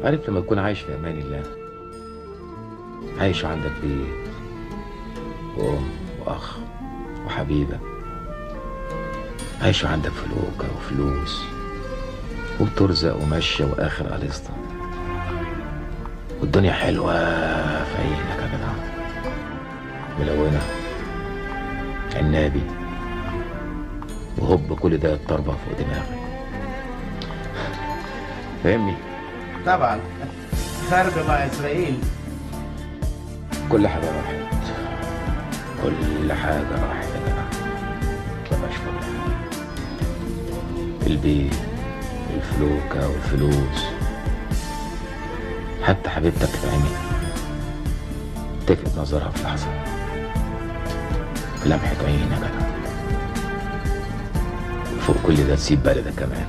عارف لما تكون عايش في امان الله، عايش عندك بيت وام واخ وحبيبه، عايش عندك فلوكه وفلوس وبترزق وماشيه واخر قليصه، والدنيا حلوه في عينك يا جدع، ملونه عنابي، وهوب كل ده يتطربع فوق دماغك. فاهمني؟ طبعا. خاربة مع اسرائيل. كل حاجه راحت، كل حاجه راحت يا جدع، مبقاش فاضي. البيت والفلوكه والفلوس، حتى حبيبتك في عيني تلفت نظرها في لحظه، في لمحه عين يا جدع. فوق كل ده تسيب بلدك كمان.